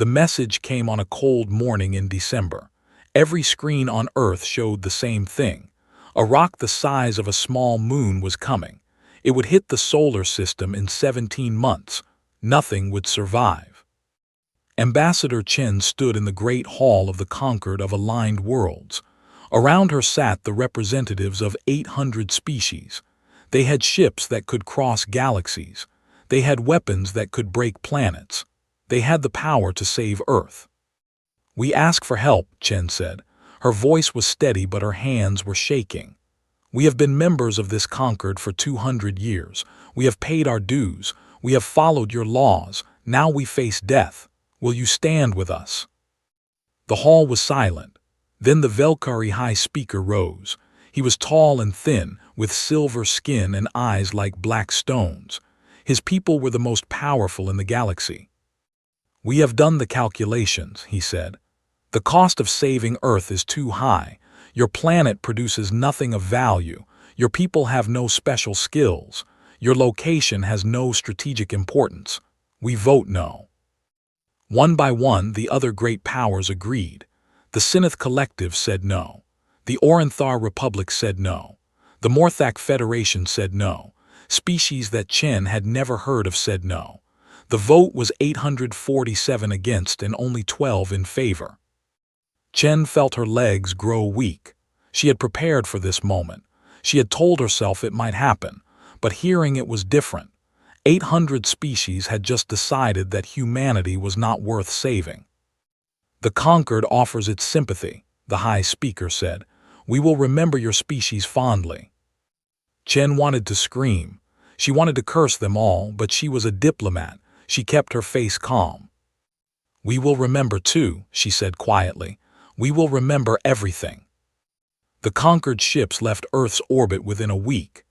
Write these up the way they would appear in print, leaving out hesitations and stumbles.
The message came on a cold morning in December. Every screen on Earth showed the same thing. A rock the size of a small moon was coming. It would hit the solar system in 17 months. Nothing would survive. Ambassador Chen stood in the great hall of the conquered of aligned worlds. Around her sat the representatives of 800 species. They had ships that could cross galaxies. They had weapons that could break planets. They had the power to save Earth. "We ask for help," Chen said. Her voice was steady, but her hands were shaking. "We have been members of this conquered for 200 years. We have paid our dues. We have followed your laws. Now we face death. Will you stand with us?" The hall was silent. Then the Velkari High Speaker rose. He was tall and thin, with silver skin and eyes like black stones. His people were the most powerful in the galaxy. "We have done the calculations," he said. "The cost of saving Earth is too high. Your planet produces nothing of value. Your people have no special skills. Your location has no strategic importance. We vote no." One by one, the other great powers agreed. The Sinnoth Collective said no. The Orenthar Republic said no. The Morthak Federation said no. Species that Chen had never heard of said no. The vote was 847 against and only 12 in favor. Chen felt her legs grow weak. She had prepared for this moment. She had told herself it might happen, but hearing it was different. 800 species had just decided that humanity was not worth saving. "The conquered offers its sympathy," the High Speaker said. "We will remember your species fondly." Chen wanted to scream. She wanted to curse them all, but she was a diplomat. She kept her face calm. "We will remember too," she said quietly. "We will remember everything." The conquered ships left Earth's orbit within a week.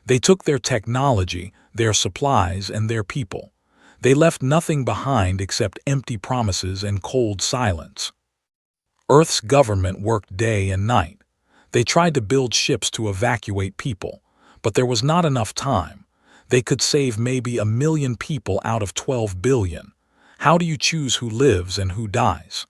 They took their technology, their supplies, and their people. They left nothing behind except empty promises and cold silence. Earth's government worked day and night. They tried to build ships to evacuate people, but there was not enough time. They could save maybe 1 million people out of 12 billion. How do you choose who lives and who dies?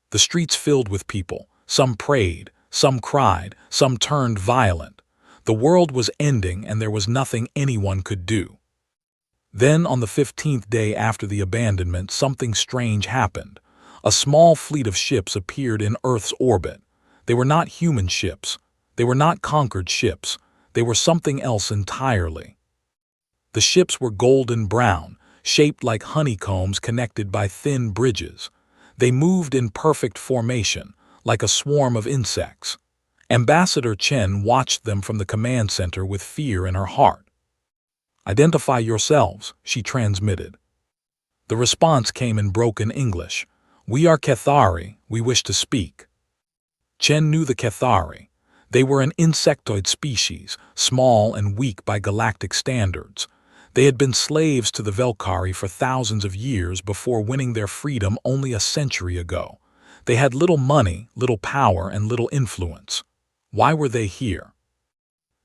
The streets filled with people. Some prayed, some cried, some turned violent. The world was ending and there was nothing anyone could do. Then, on the 15th day after the abandonment, something strange happened. A small fleet of ships appeared in Earth's orbit. They were not human ships. They were not conquered ships. They were something else entirely. The ships were golden brown, shaped like honeycombs connected by thin bridges. They moved in perfect formation, like a swarm of insects. Ambassador Chen watched them from the command center with fear in her heart. "Identify yourselves," she transmitted. The response came in broken English. "We are Cathari, we wish to speak." Chen knew the Cathari. They were an insectoid species, small and weak by galactic standards. They had been slaves to the Velkari for thousands of years before winning their freedom only a century ago. They had little money, little power, and little influence. Why were they here?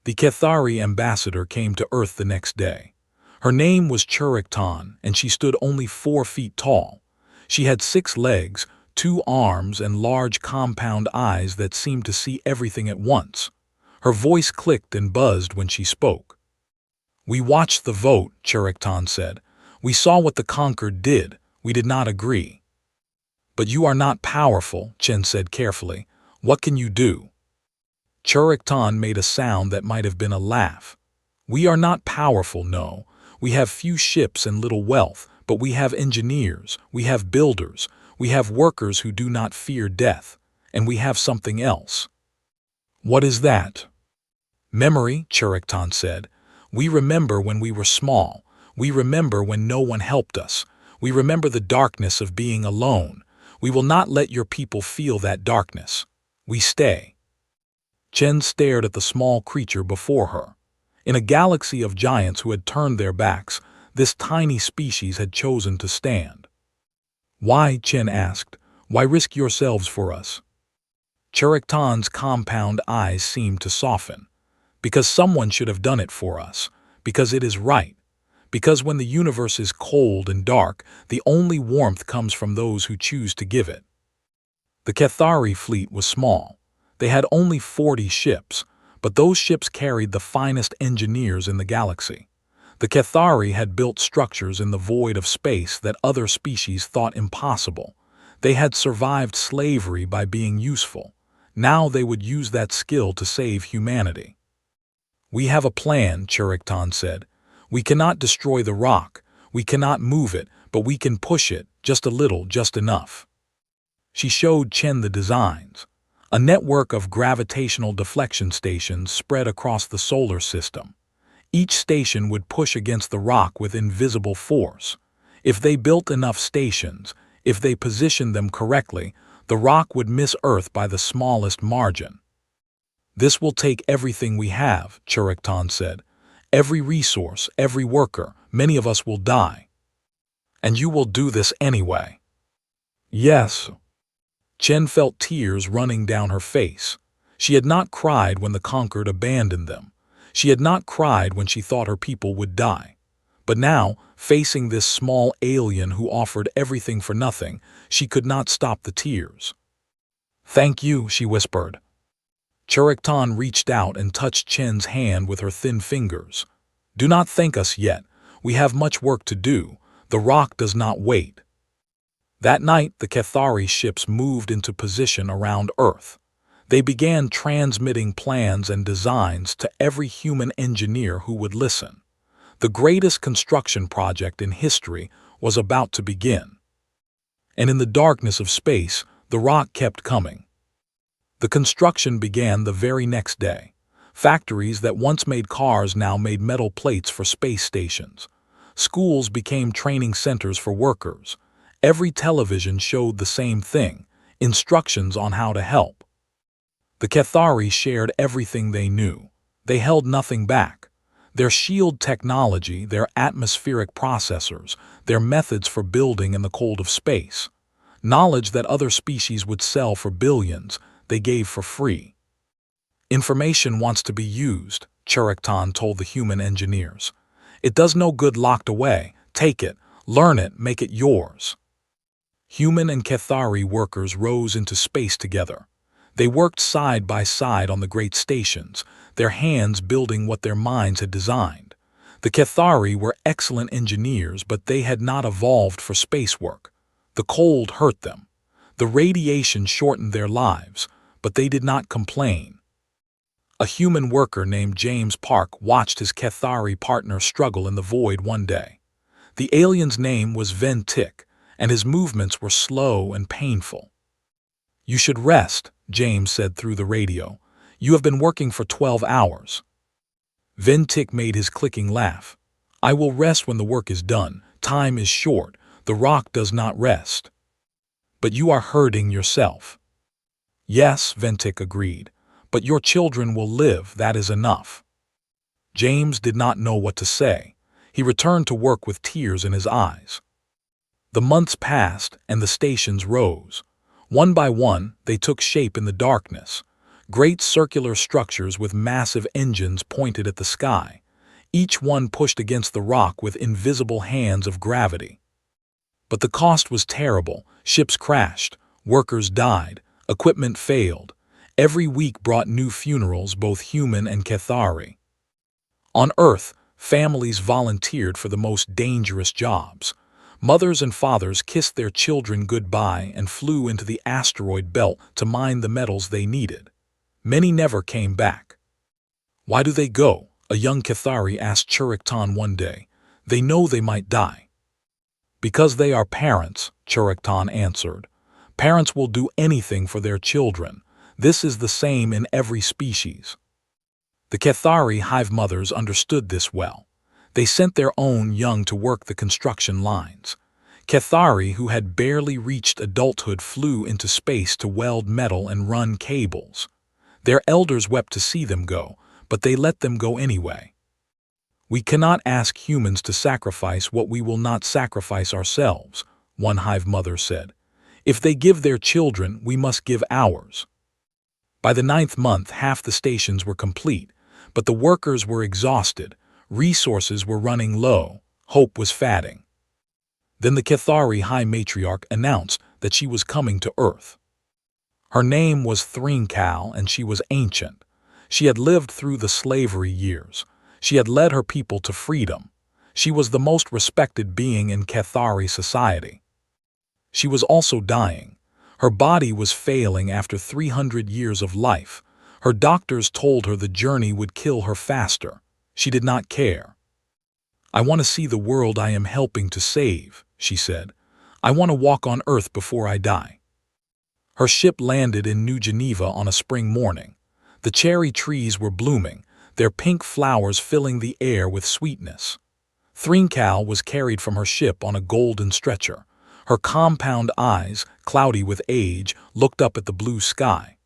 The Cathari ambassador came to Earth the next day. Her name was Churiktan, and she stood only 4 feet tall. She had 6 legs, 2 arms, and large compound eyes that seemed to see everything at once. Her voice clicked and buzzed when she spoke. "We watched the vote," Churiktan said. "We saw what the conquered did. We did not agree." "But you are not powerful," Chen said carefully. "What can you do?" Churiktan made a sound that might have been a laugh. "We are not powerful, no. We have few ships and little wealth, but we have engineers, we have builders, we have workers who do not fear death, and we have something else." "What is that?" "Memory," Churiktan said. "We remember when we were small. We remember when no one helped us. We remember the darkness of being alone. We will not let your people feel that darkness. We stay." Chen stared at the small creature before her. In a galaxy of giants who had turned their backs, this tiny species had chosen to stand. "Why?" Chen asked. "Why risk yourselves for us?" Churiktan's compound eyes seemed to soften. "Because someone should have done it for us. Because it is right. Because when the universe is cold and dark, the only warmth comes from those who choose to give it. The Cathari fleet was small. They had only 40 ships, but those ships carried the finest engineers in the galaxy. The Cathari had built structures in the void of space that other species thought impossible. They had survived slavery by being useful. Now they would use that skill to save humanity. "We have a plan," Chiricton said. "We cannot destroy the rock, we cannot move it, but we can push it, just a little, just enough." She showed Chen the designs. A network of gravitational deflection stations spread across the solar system. Each station would push against the rock with invisible force. If they built enough stations, if they positioned them correctly, the rock would miss Earth by the smallest margin. "This will take everything we have," Chiricton said. "Every resource, every worker, many of us will die. And you will do this anyway." "Yes." Chen felt tears running down her face. She had not cried when the conquered abandoned them. She had not cried when she thought her people would die. But now, facing this small alien who offered everything for nothing, she could not stop the tears. "Thank you," she whispered. Chiricton reached out and touched Chen's hand with her thin fingers. "Do not thank us yet. We have much work to do. The rock does not wait." That night, the Cathari ships moved into position around Earth. They began transmitting plans and designs to every human engineer who would listen. The greatest construction project in history was about to begin. And in the darkness of space, the rock kept coming. The construction began the very next day. Factories that once made cars now made metal plates for space stations. Schools became training centers for workers. Every television showed the same thing: instructions on how to help. The Cathari shared everything they knew. They held nothing back. Their shield technology, their atmospheric processors, their methods for building in the cold of space. Knowledge that other species would sell for billions, they gave for free. "Information wants to be used," Chiricton told the human engineers. "It does no good locked away. Take it, learn it, make it yours." Human and Cathari workers rose into space together. They worked side by side on the great stations, their hands building what their minds had designed. The Cathari were excellent engineers, but they had not evolved for space work. The cold hurt them. The radiation shortened their lives, but they did not complain. A human worker named James Park watched his Cathari partner struggle in the void one day. The alien's name was Ventic, and his movements were slow and painful. "You should rest," James said through the radio. "You have been working for 12 hours. Ventic made his clicking laugh. "I will rest when the work is done. Time is short. The rock does not rest." "But you are hurting yourself." "Yes," Ventic agreed. "But your children will live, that is enough." James did not know what to say. He returned to work with tears in his eyes. The months passed, and the stations rose. One by one, they took shape in the darkness. Great circular structures with massive engines pointed at the sky. Each one pushed against the rock with invisible hands of gravity. But the cost was terrible. Ships crashed, workers died, equipment failed. Every week brought new funerals, both human and Cathari. On Earth, families volunteered for the most dangerous jobs. Mothers and fathers kissed their children goodbye and flew into the asteroid belt to mine the metals they needed. Many never came back. "Why do they go?" a young Cathari asked Chiricton one day. "They know they might die." "Because they are parents," Chiricton answered. "Parents will do anything for their children. This is the same in every species." The Cathari hive mothers understood this well. They sent their own young to work the construction lines. Cathari who had barely reached adulthood flew into space to weld metal and run cables. Their elders wept to see them go, but they let them go anyway. "We cannot ask humans to sacrifice what we will not sacrifice ourselves," one hive mother said. "If they give their children, we must give ours." By the 9th month, half the stations were complete, but the workers were exhausted. Resources were running low. Hope was fading. Then the Cathari High Matriarch announced that she was coming to Earth. Her name was Thringkal, and she was ancient. She had lived through the slavery years. She had led her people to freedom. She was the most respected being in Cathari society. She was also dying. Her body was failing after 300 years of life. Her doctors told her the journey would kill her faster. She did not care. "I want to see the world I am helping to save," she said. "I want to walk on Earth before I die." Her ship landed in New Geneva on a spring morning. The cherry trees were blooming, their pink flowers filling the air with sweetness. Thringkal was carried from her ship on a golden stretcher. Her compound eyes, cloudy with age, looked up at the blue sky.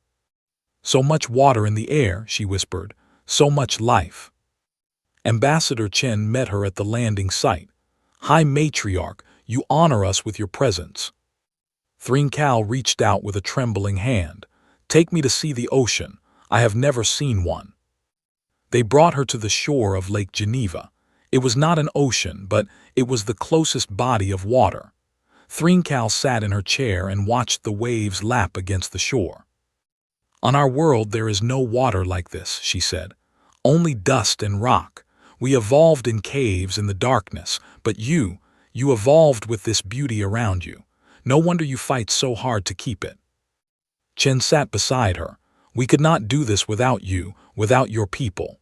"So much water in the air," she whispered, "so much life." Ambassador Chen met her at the landing site. "High Matriarch, you honor us with your presence." Thringkal reached out with a trembling hand. "Take me to see the ocean. I have never seen one." They brought her to the shore of Lake Geneva. It was not an ocean, but it was the closest body of water. Thringkal sat in her chair and watched the waves lap against the shore. "On our world there is no water like this," she said. "Only dust and rock. We evolved in caves in the darkness, but you evolved with this beauty around you. No wonder you fight so hard to keep it." Chen sat beside her. "We could not do this without you, without your people."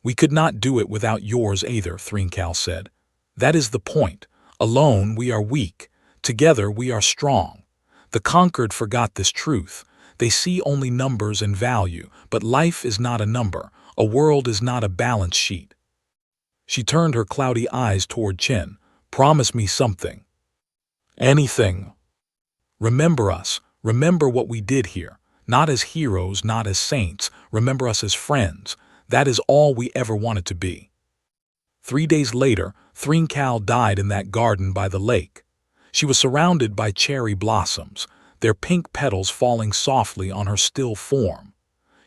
"We could not do it without yours either," Thringkal said. "That is the point. Alone we are weak. Together we are strong." The conquered forgot this truth. They see only numbers and value, but life is not a number. A world is not a balance sheet. She turned her cloudy eyes toward Chen. "Promise me something." "Anything." "Remember us. Remember what we did here. Not as heroes, not as saints. Remember us as friends. That is all we ever wanted to be." 3 days later, Thringkal died in that garden by the lake. She was surrounded by cherry blossoms, their pink petals falling softly on her still form.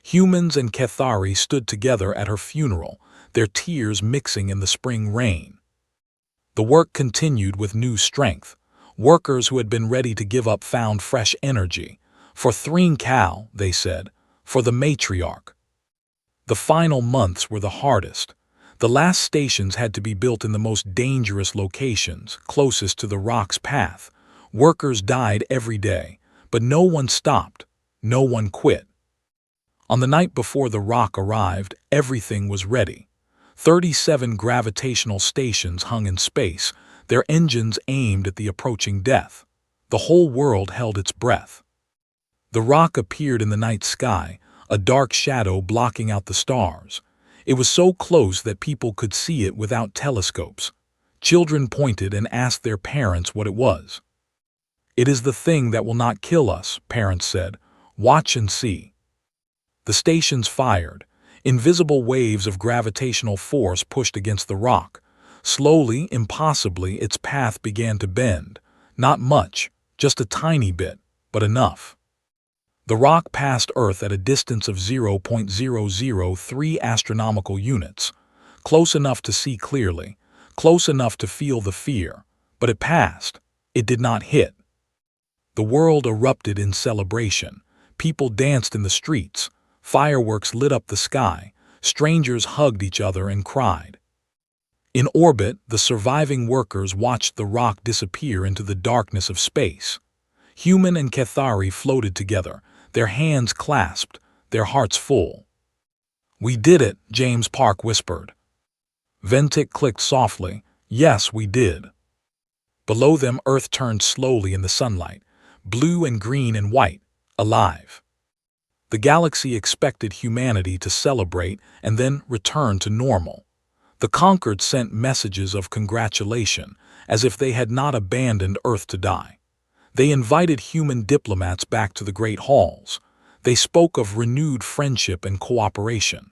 Humans and Cathari stood together at her funeral, their tears mixing in the spring rain. The work continued with new strength. Workers who had been ready to give up found fresh energy. "For Thringkal," they said, "for the matriarch." The final months were the hardest. The last stations had to be built in the most dangerous locations, closest to the rock's path. Workers died every day, but no one stopped, no one quit. On the night before the rock arrived, everything was ready. 37 gravitational stations hung in space, their engines aimed at the approaching death. The whole world held its breath. The rock appeared in the night sky, a dark shadow blocking out the stars. It was so close that people could see it without telescopes. Children pointed and asked their parents what it was. "It is the thing that will not kill us," parents said. "Watch and see." The stations fired. Invisible waves of gravitational force pushed against the rock. Slowly, impossibly, its path began to bend. Not much, just a tiny bit, but enough. The rock passed Earth at a distance of 0.003 astronomical units, close enough to see clearly, close enough to feel the fear, but it passed. It did not hit. The world erupted in celebration. People danced in the streets. Fireworks lit up the sky. Strangers hugged each other and cried. In orbit, the surviving workers watched the rock disappear into the darkness of space. Human and Cathari floated together, their hands clasped, their hearts full. "We did it," James Park whispered. Ventic clicked softly. "Yes, we did." Below them, Earth turned slowly in the sunlight, blue and green and white, alive. The galaxy expected humanity to celebrate and then return to normal. The conquered sent messages of congratulation, as if they had not abandoned Earth to die. They invited human diplomats back to the Great Halls. They spoke of renewed friendship and cooperation.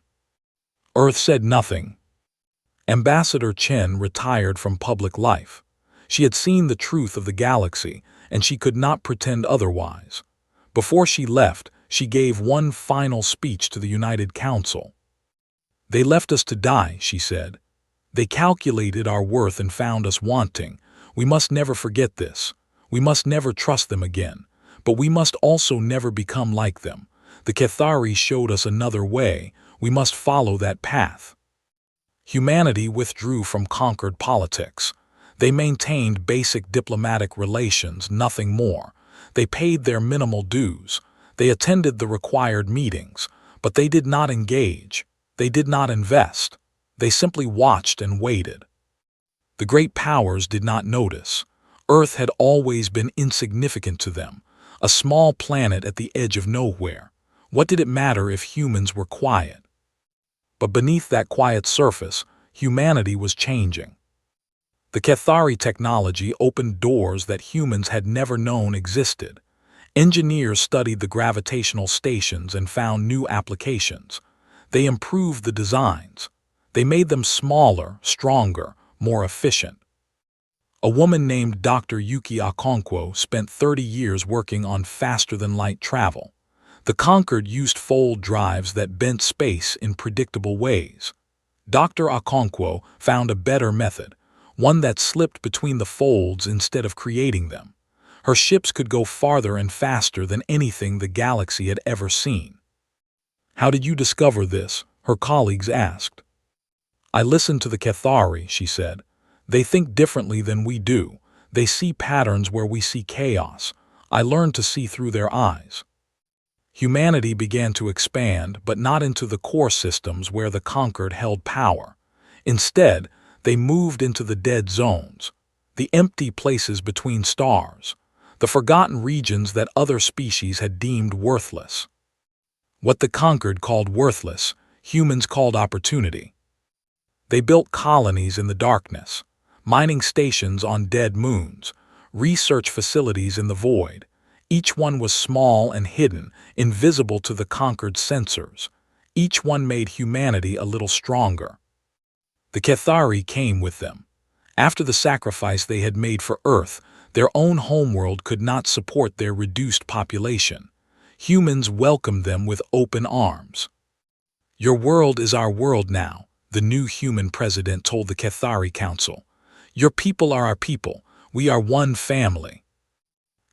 Earth said nothing. Ambassador Chen retired from public life. She had seen the truth of the galaxy, and she could not pretend otherwise. Before she left, she gave one final speech to the United Council. "They left us to die," she said. They calculated our worth and found us wanting. We must never forget this. We must never trust them again. But we must also never become like them. The Cathari showed us another way. We must follow that path. Humanity withdrew from conquered politics. They maintained basic diplomatic relations, nothing more. They paid their minimal dues. They attended the required meetings, but they did not engage. They did not invest. They simply watched and waited. The great powers did not notice. Earth had always been insignificant to them, a small planet at the edge of nowhere. What did it matter if humans were quiet? But beneath that quiet surface, humanity was changing. The Cathari technology opened doors that humans had never known existed. Engineers studied the gravitational stations and found new applications. They improved the designs. They made them smaller, stronger, more efficient. A woman named Dr. Yuki Okonkwo spent 30 years working on faster-than-light travel. The Concorde used fold drives that bent space in predictable ways. Dr. Okonkwo found a better method, one that slipped between the folds instead of creating them. Her ships could go farther and faster than anything the galaxy had ever seen. "How did you discover this?" her colleagues asked. "I listened to the Cathari," she said. "They think differently than we do. They see patterns where we see chaos. I learned to see through their eyes." Humanity began to expand, but not into the core systems where the Concorde held power. Instead, they moved into the dead zones, the empty places between stars, the forgotten regions that other species had deemed worthless. What the Concorde called worthless, humans called opportunity. They built colonies in the darkness, mining stations on dead moons, research facilities in the void. Each one was small and hidden, invisible to the Concorde sensors. Each one made humanity a little stronger. The Cathari came with them. After the sacrifice they had made for Earth, their own homeworld could not support their reduced population. Humans welcomed them with open arms. "Your world is our world now," the new human president told the Cathari Council. "Your people are our people. We are one family."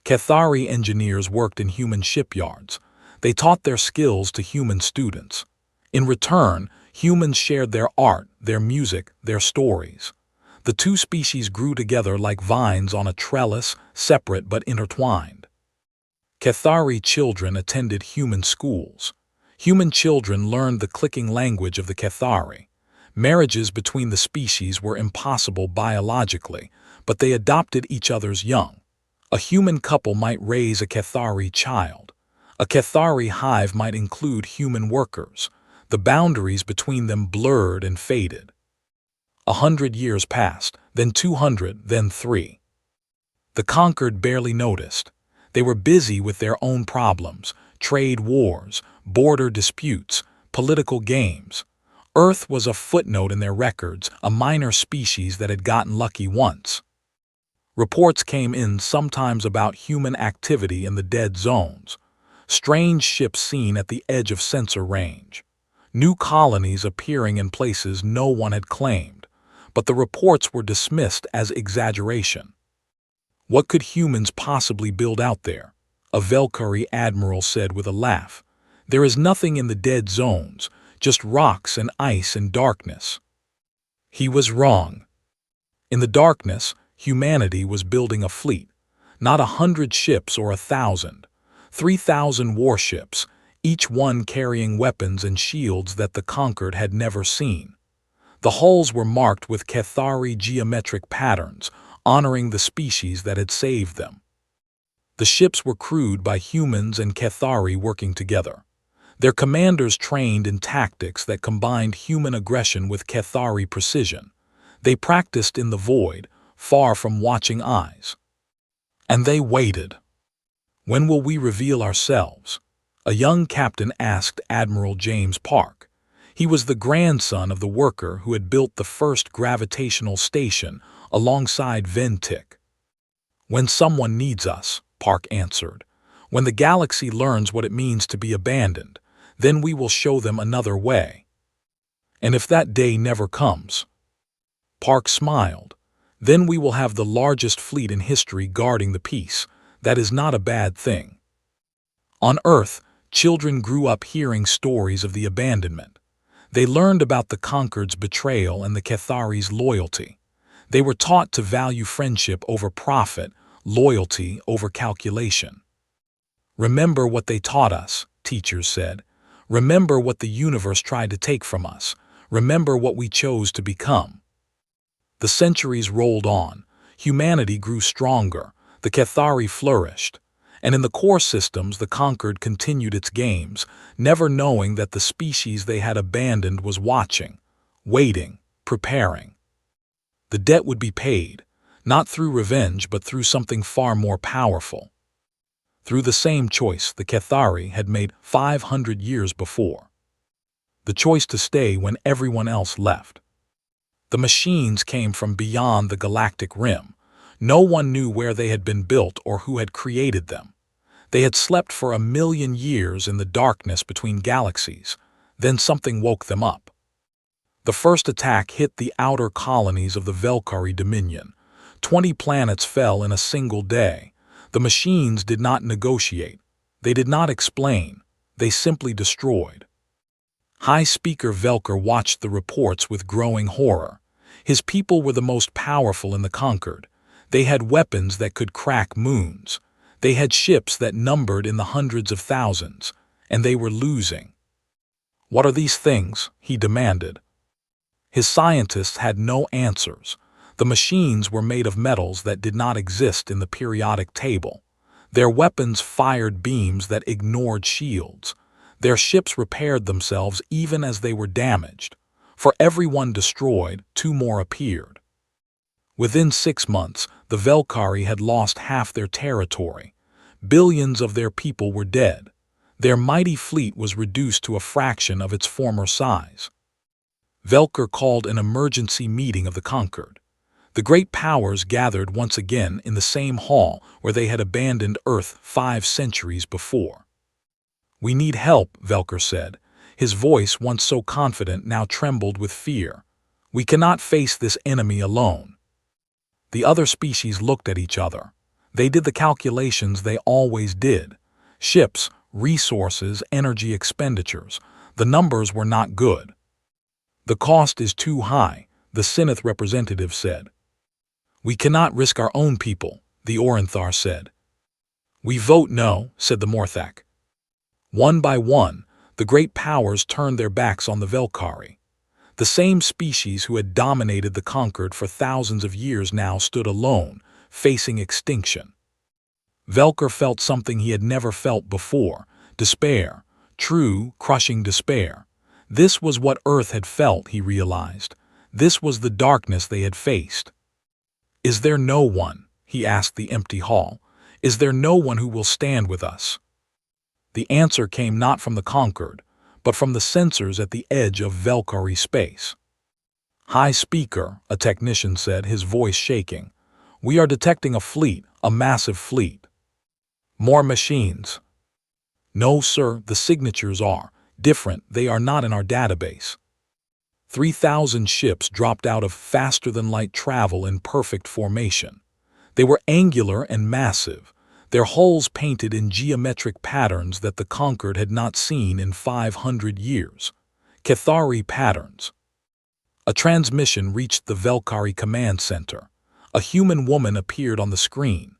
Cathari engineers worked in human shipyards. They taught their skills to human students. In return, humans shared their art, their music, their stories. The two species grew together like vines on a trellis, separate but intertwined. Cathari children attended human schools. Human children learned the clicking language of the Cathari. Marriages between the species were impossible biologically, but they adopted each other's young. A human couple might raise a Cathari child. A Cathari hive might include human workers. The boundaries between them blurred and faded. 100 years passed, then 200, then 3. The Concorde barely noticed. They were busy with their own problems, trade wars, border disputes, political games. Earth was a footnote in their records, a minor species that had gotten lucky once. Reports came in sometimes about human activity in the dead zones. Strange ships seen at the edge of sensor range. New colonies appearing in places no one had claimed. But the reports were dismissed as exaggeration. What could humans possibly build out there? A Velkari admiral said with a laugh. "There is nothing in the dead zones, just rocks and ice and darkness." He was wrong. In the darkness, humanity was building a fleet. Not 100 ships or 1,000. 3,000 warships, each one carrying weapons and shields that the Concorde had never seen. The hulls were marked with Cathari geometric patterns, honoring the species that had saved them. The ships were crewed by humans and Cathari working together. Their commanders trained in tactics that combined human aggression with Cathari precision. They practiced in the void, far from watching eyes. And they waited. "When will we reveal ourselves?" a young captain asked Admiral James Park. He was the grandson of the worker who had built the first gravitational station alongside Ventic. "When someone needs us," Park answered. "When the galaxy learns what it means to be abandoned, then we will show them another way." And if that day never comes, Park smiled. Then we will have the largest fleet in history guarding the peace. That is not a bad thing. On Earth, children grew up hearing stories of the abandonment. They learned about the Conquered's betrayal and the Cathari's loyalty. They were taught to value friendship over profit, loyalty over calculation. Remember what they taught us, teachers said. Remember what the universe tried to take from us. Remember what we chose to become. The centuries rolled on. Humanity grew stronger. The Cathari flourished. And in the core systems, the Conquered continued its games, never knowing that the species they had abandoned was watching, waiting, preparing. The debt would be paid, not through revenge but through something far more powerful. Through the same choice the Cathari had made 500 years before. The choice to stay when everyone else left. The machines came from beyond the galactic rim. No one knew where they had been built or who had created them. They had slept for 1,000,000 years in the darkness between galaxies. Then something woke them up. The first attack hit the outer colonies of the Velkhari Dominion. 20 planets fell in a single day. The machines did not negotiate. They did not explain. They simply destroyed. High Speaker Velkhar watched the reports with growing horror. His people were the most powerful in the Conquered. They had weapons that could crack moons. They had ships that numbered in the hundreds of thousands, and they were losing. What are these things? He demanded. His scientists had no answers. The machines were made of metals that did not exist in the periodic table. Their weapons fired beams that ignored shields. Their ships repaired themselves even as they were damaged. For every one destroyed, 2 more appeared. Within 6 months, the Velkhari had lost half their territory. Billions of their people were dead. Their mighty fleet was reduced to a fraction of its former size. Velkhar called an emergency meeting of the Conquered. The great powers gathered once again in the same hall where they had abandoned Earth 5 centuries before. "We need help," Velkhar said. His voice, once so confident, now trembled with fear. "We cannot face this enemy alone." The other species looked at each other. They did the calculations they always did. Ships, resources, energy expenditures. The numbers were not good. "The cost is too high," the Sinnoth representative said. "We cannot risk our own people," the Orinthar said. "We vote no," said the Morthak. One by one, the great powers turned their backs on the Velkhari. The same species who had dominated the Conquered for thousands of years now stood alone, facing extinction. Velkhar felt something he had never felt before: despair, true, crushing despair. This was what Earth had felt, he realized. This was the darkness they had faced. "Is there no one?" he asked the empty hall. "Is there no one who will stand with us?" The answer came not from the Conquered, but from the sensors at the edge of Velkhari space. "High Speaker," a technician said, his voice shaking. "We are detecting a fleet, a massive fleet." "More machines?" "No, sir, the signatures are different. They are not in our database." 3,000 ships dropped out of faster-than-light travel in perfect formation. They were angular and massive, their hulls painted in geometric patterns that the Conquered had not seen in 500 years. Cathari patterns. A transmission reached the Velkhari command center. A human woman appeared on the screen.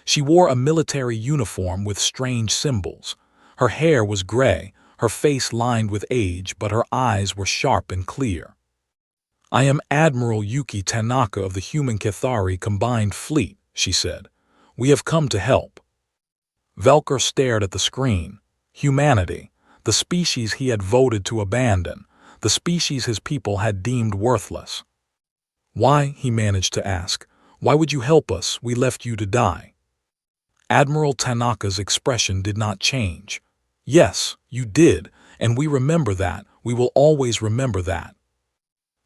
She wore a military uniform with strange symbols. Her hair was gray, her face lined with age, but her eyes were sharp and clear. "I am Admiral Yuki Tanaka of the Human Cathari Combined Fleet," she said. "We have come to help." Velkhar stared at the screen. Humanity, the species he had voted to abandon, the species his people had deemed worthless. "Why?" he managed to ask. "Why would you help us? We left you to die." Admiral Tanaka's expression did not change. "Yes, you did, and we remember that. We will always remember that."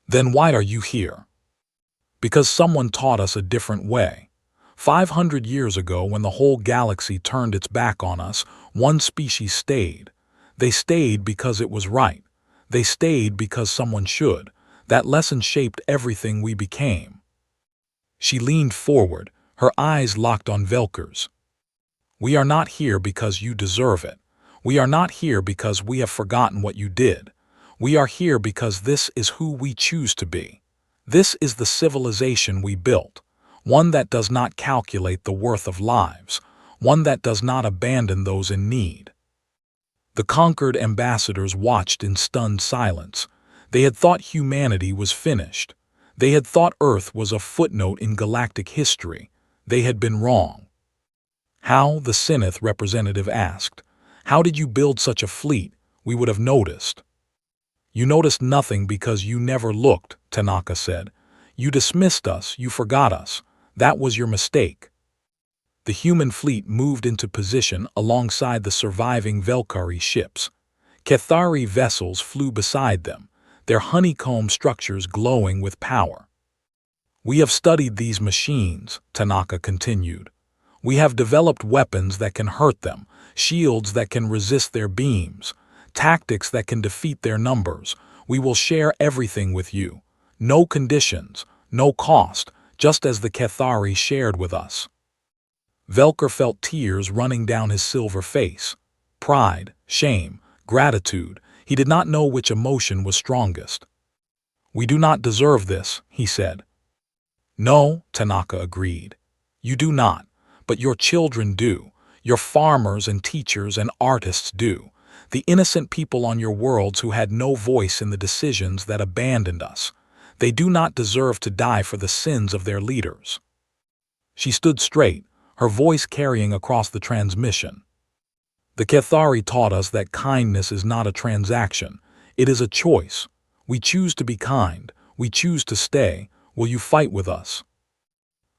"Then why are you here?" "Because someone taught us a different way. 500 years ago, when the whole galaxy turned its back on us, one species stayed. They stayed because it was right. They stayed because someone should. That lesson shaped everything we became. She leaned forward, her eyes locked on Velker's. We are not here because you deserve it. We are not here because we have forgotten what you did. We are here because this is who we choose to be. This is the civilization we built, one that does not calculate the worth of lives, one that does not abandon those in need. The conquered ambassadors watched in stunned silence. They had thought humanity was finished. They had thought Earth was a footnote in galactic history. They had been wrong. How, the Syneth representative asked. How did you build such a fleet? We would have noticed. You noticed nothing because you never looked, Tanaka said. You dismissed us, you forgot us. That was your mistake. The human fleet moved into position alongside the surviving Velkari ships. Kethari vessels flew beside them, their honeycomb structures glowing with power. We have studied these machines, Tanaka continued. We have developed weapons that can hurt them, shields that can resist their beams, tactics that can defeat their numbers. We will share everything with you. No conditions, no cost, just as the Kethari shared with us. Velker felt tears running down his silver face. Pride, shame, gratitude. He did not know which emotion was strongest. We do not deserve this, he said. No, Tanaka agreed. You do not, but your children do. Your farmers and teachers and artists do. The innocent people on your worlds who had no voice in the decisions that abandoned us. They do not deserve to die for the sins of their leaders. She stood straight, her voice carrying across the transmission. The Kethari taught us that kindness is not a transaction. It is a choice. We choose to be kind. We choose to stay. Will you fight with us?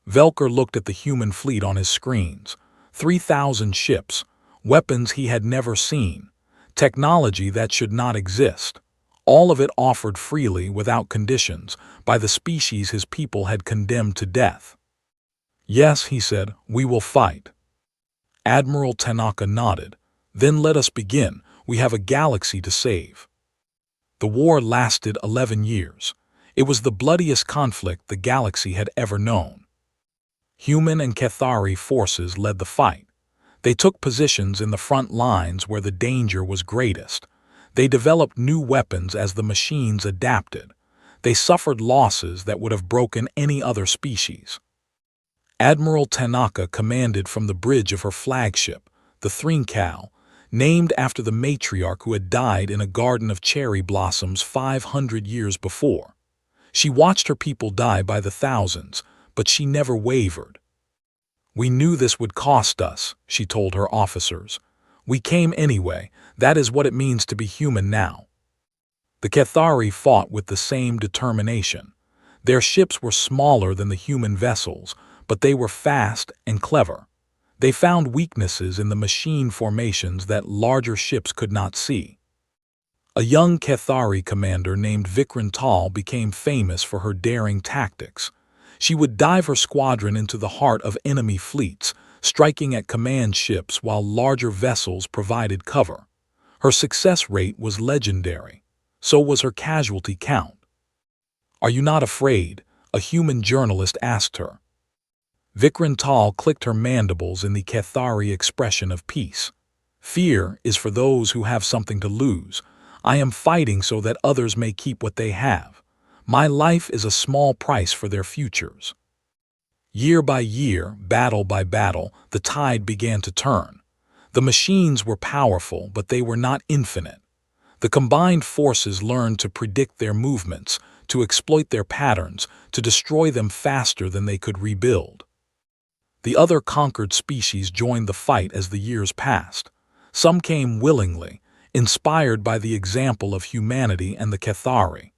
Velker looked at the human fleet on his screens. 3,000 ships, weapons he had never seen, technology that should not exist. All of it offered freely without conditions by the species his people had condemned to death. Yes, he said, we will fight. Admiral Tanaka nodded. Then let us begin. We have a galaxy to save. The war lasted 11 years. It was the bloodiest conflict the galaxy had ever known. Human and Kethari forces led the fight. They took positions in the front lines where the danger was greatest. They developed new weapons as the machines adapted. They suffered losses that would have broken any other species. Admiral Tanaka commanded from the bridge of her flagship, the Thrinkal, named after the matriarch who had died in a garden of cherry blossoms 500 years before. She watched her people die by the thousands, but she never wavered. We knew this would cost us, she told her officers. We came anyway. That is what it means to be human now. The Kethari fought with the same determination. Their ships were smaller than the human vessels, but they were fast and clever. They found weaknesses in the machine formations that larger ships could not see. A young Kethari commander named Vikran Tal became famous for her daring tactics. She would dive her squadron into the heart of enemy fleets, striking at command ships while larger vessels provided cover. Her success rate was legendary. So was her casualty count. Are you not afraid? A human journalist asked her. Vikran Tal clicked her mandibles in the Kethari expression of peace. Fear is for those who have something to lose. I am fighting so that others may keep what they have. My life is a small price for their futures. Year by year, battle by battle, the tide began to turn. The machines were powerful, but they were not infinite. The combined forces learned to predict their movements, to exploit their patterns, to destroy them faster than they could rebuild. The other conquered species joined the fight as the years passed. Some came willingly, inspired by the example of humanity and the Kethari.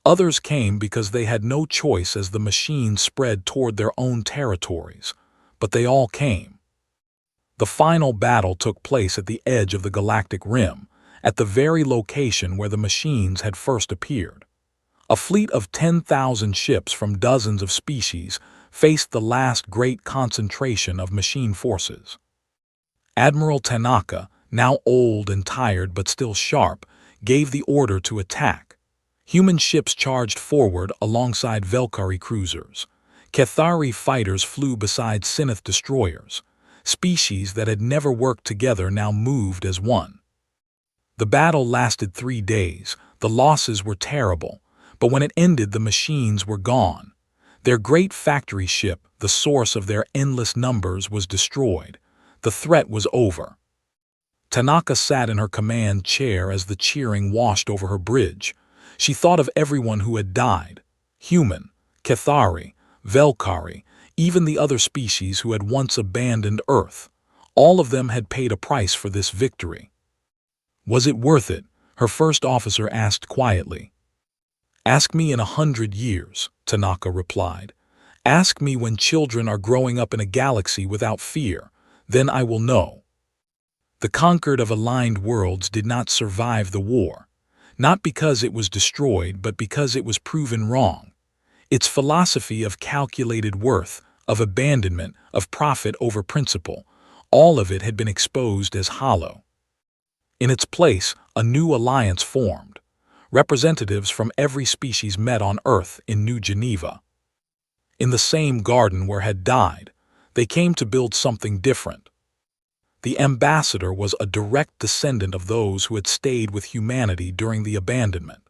Others came because they had no choice as the machines spread toward their own territories. But they all came. The final battle took place at the edge of the galactic rim, at the very location where the machines had first appeared. A fleet of 10,000 ships from dozens of species faced the last great concentration of machine forces. Admiral Tanaka, now old and tired but still sharp, gave the order to attack. Human ships charged forward alongside Velkari cruisers. Cathari fighters flew beside Sinith destroyers. Species that had never worked together now moved as one. The battle lasted 3 days. The losses were terrible, but when it ended, the machines were gone. Their great factory ship, the source of their endless numbers, was destroyed. The threat was over. Tanaka sat in her command chair as the cheering washed over her bridge. She thought of everyone who had died. Human, Cathari, Velkari, even the other species who had once abandoned Earth. All of them had paid a price for this victory. Was it worth it? Her first officer asked quietly. Ask me in 100 years, Tanaka replied. Ask me when children are growing up in a galaxy without fear. Then I will know. The conquered of aligned worlds did not survive the war. Not because it was destroyed, but because it was proven wrong. Its philosophy of calculated worth, of abandonment, of profit over principle, all of it had been exposed as hollow. In its place, a new alliance formed. Representatives from every species met on Earth in New Geneva. In the same garden where had died, they came to build something different. The ambassador was a direct descendant of those who had stayed with humanity during the abandonment.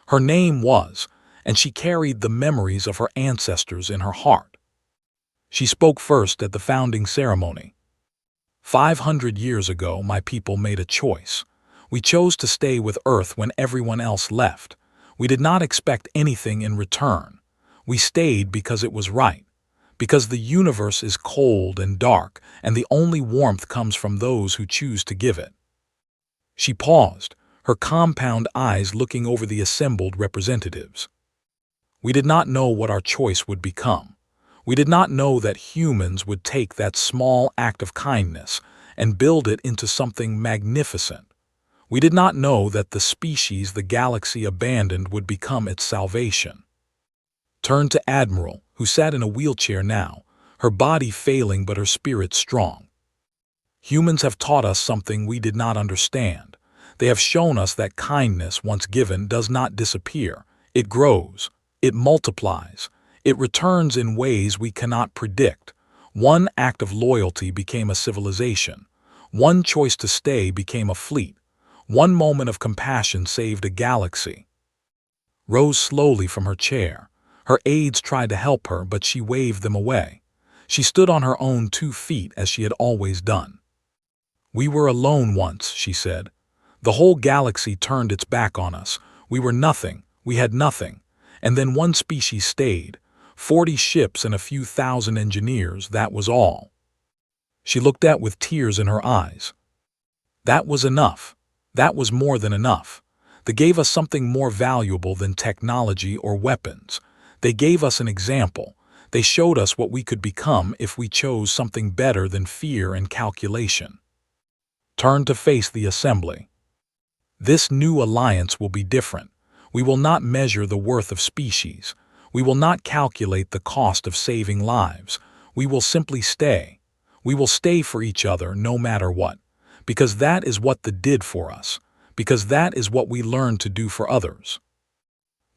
Her name was, and she carried the memories of her ancestors in her heart. She spoke first at the founding ceremony. 500 years ago, my people made a choice. We chose to stay with Earth when everyone else left. We did not expect anything in return. We stayed because it was right, because the universe is cold and dark, and the only warmth comes from those who choose to give it. She paused, her compound eyes looking over the assembled representatives. We did not know what our choice would become. We did not know that humans would take that small act of kindness and build it into something magnificent. We did not know that the species the galaxy abandoned would become its salvation. Turned to Admiral, who sat in a wheelchair now, her body failing but her spirit strong. Humans have taught us something we did not understand. They have shown us that kindness, once given, does not disappear. It grows. It multiplies. It returns in ways we cannot predict. One act of loyalty became a civilization. One choice to stay became a fleet. One moment of compassion saved a galaxy. Rose slowly from her chair. Her aides tried to help her, but she waved them away. She stood on her own 2 feet as she had always done. We were alone once, she said. The whole galaxy turned its back on us. We were nothing. We had nothing. And then one species stayed. 40 ships and a few thousand engineers, that was all. She looked at with tears in her eyes. That was enough. That was more than enough. They gave us something more valuable than technology or weapons. They gave us an example. They showed us what we could become if we chose something better than fear and calculation. Turned to face the assembly. This new alliance will be different. We will not measure the worth of species. We will not calculate the cost of saving lives. We will simply stay. We will stay for each other no matter what, because that is what the did for us, because that is what we learned to do for others.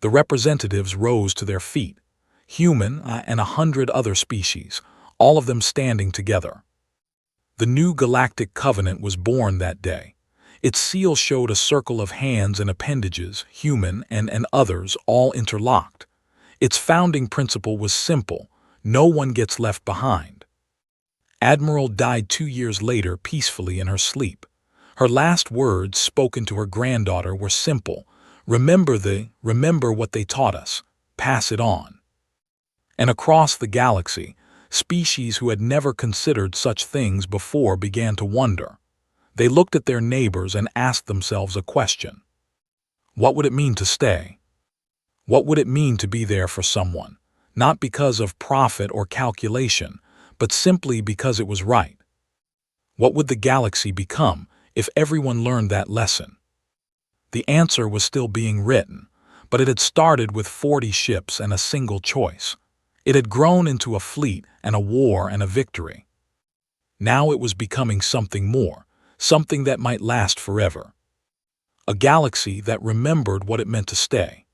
The representatives rose to their feet, human and 100 other species, all of them standing together. The new galactic covenant was born that day. Its seal showed a circle of hands and appendages, human and others, all interlocked. Its founding principle was simple: no one gets left behind. Admiral died 2 years later peacefully in her sleep. Her last words spoken to her granddaughter were simple: remember what they taught us, pass it on. And across the galaxy, species who had never considered such things before began to wonder. They looked at their neighbors and asked themselves a question. What would it mean to stay? What would it mean to be there for someone, not because of profit or calculation, but simply because it was right? What would the galaxy become if everyone learned that lesson? The answer was still being written, but it had started with 40 ships and a single choice. It had grown into a fleet and a war and a victory. Now it was becoming something more, something that might last forever. A galaxy that remembered what it meant to stay.